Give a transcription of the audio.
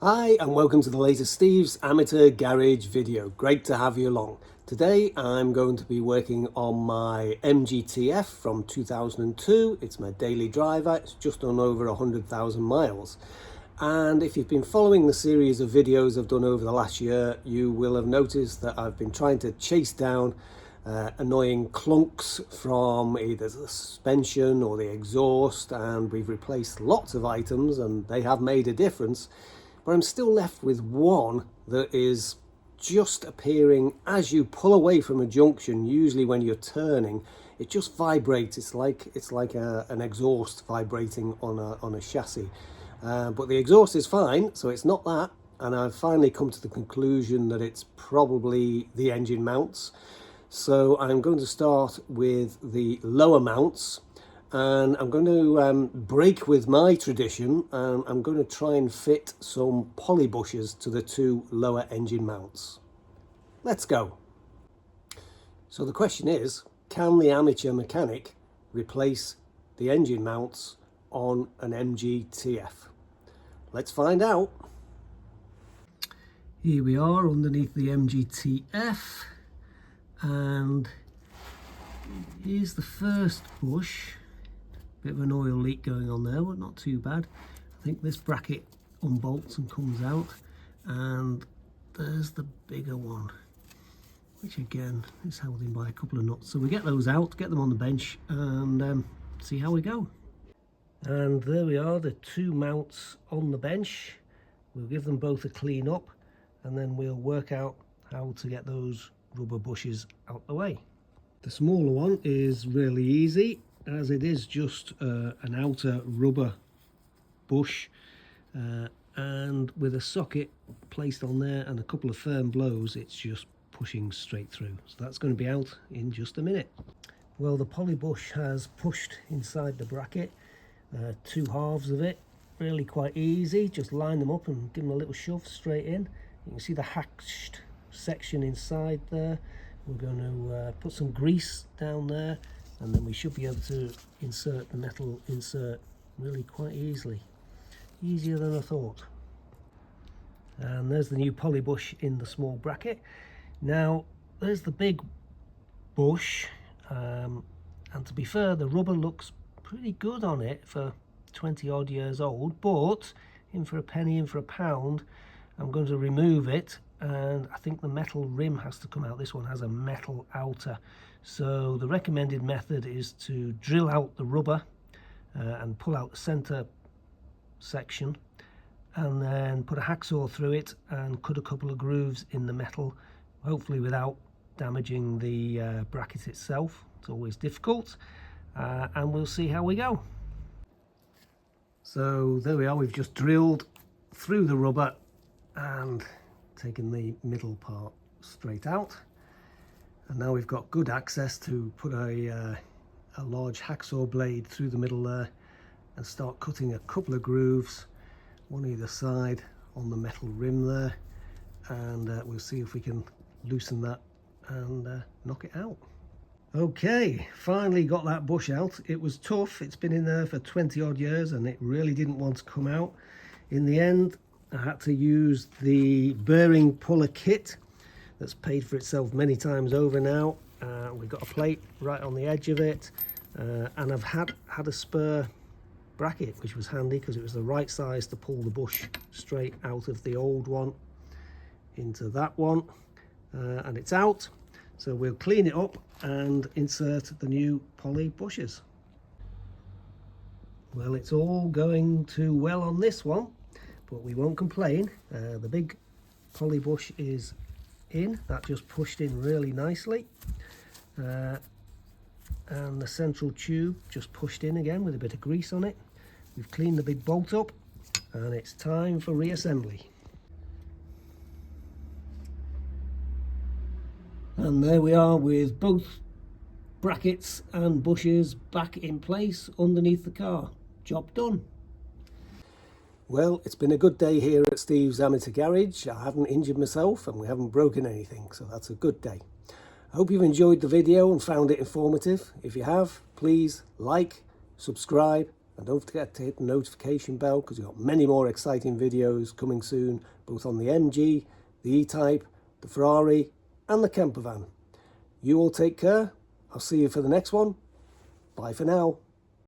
Hi and welcome to the latest Steve's Amateur Garage video. Great to have you along. Today I'm going to be working on my MGTF from 2002. It's my daily driver. It's just on over 100,000 miles. And if you've been following the series of videos I've done over the last year, you will have noticed that I've been trying to chase down annoying clunks from either the suspension or the exhaust, and we've replaced lots of items and they have made a difference. But I'm still left with one that is just appearing as you pull away from a junction. Usually when you're turning, it just vibrates. It's like an exhaust vibrating on a chassis. But the exhaust is fine, so it's not that. And I've finally come to the conclusion that it's probably the engine mounts. So I'm going to start with the lower mounts, and I'm going to break with my tradition, and I'm going to try and fit some poly bushes to the two lower engine mounts. Let's go. So the question is, can the amateur mechanic replace the engine mounts on an MGTF? Let's find out. Here we are underneath the MGTF, and here's the first bush. Bit of an oil leak going on there, but not too bad. I think this bracket unbolts and comes out, and there's the bigger one, which again is held in by a couple of nuts. So we get those out, get them on the bench, and see how we go. And there we are, the two mounts on the bench. We'll give them both a clean up, and then we'll work out how to get those rubber bushes out the way. The smaller one is really easy, as it is just an outer rubber bush, and with a socket placed on there and a couple of firm blows, it's just pushing straight through. So that's going to be out in just a minute. Well, the poly bush has pushed inside the bracket, two halves of it, really quite easy. Just line them up and give them a little shove straight in. You can see the hatched section inside there. We're going to put some grease down there, and then we should be able to insert the metal insert really quite easily. Easier than I thought. And there's the new poly bush in the small bracket. Now there's the big bush, and to be fair, the rubber looks pretty good on it for 20 odd years old, but in for a penny, in for a pound, I'm going to remove it, and I think the metal rim has to come out. This one has a metal outer. So the recommended method is to drill out the rubber and pull out the center section, and then put a hacksaw through it and cut a couple of grooves in the metal, hopefully without damaging the bracket itself. It's always difficult, and we'll see how we go. So there we are, we've just drilled through the rubber and taken the middle part straight out. And now we've got good access to put a large hacksaw blade through the middle there and start cutting a couple of grooves, one either side on the metal rim there, and we'll see if we can loosen that and knock it out. Okay, finally got that bush out. It was tough. It's been in there for 20 odd years and it really didn't want to come out. In the end, I had to use the bearing puller kit that's paid for itself many times over now. We've got a plate right on the edge of it, and I've had a spare bracket, which was handy because it was the right size to pull the bush straight out of the old one into that one, and it's out. So we'll clean it up and insert the new poly bushes. Well, it's all going too well on this one, but we won't complain. The big poly bush is in, that just pushed in really nicely, and the central tube just pushed in again with a bit of grease on it. We've cleaned the big bolt up, and it's time for reassembly. And there we are with both brackets and bushes back in place underneath the car. Job done. Well, it's been a good day here at Steve's Amateur Garage. I haven't injured myself and we haven't broken anything, so that's a good day. I hope you've enjoyed the video and found it informative. If you have, please like, subscribe And don't forget to hit the notification bell, because we've got many more exciting videos coming soon, both on the MG, the E-Type, the Ferrari and the camper van. You all take care. I'll see you for the next one. Bye for now.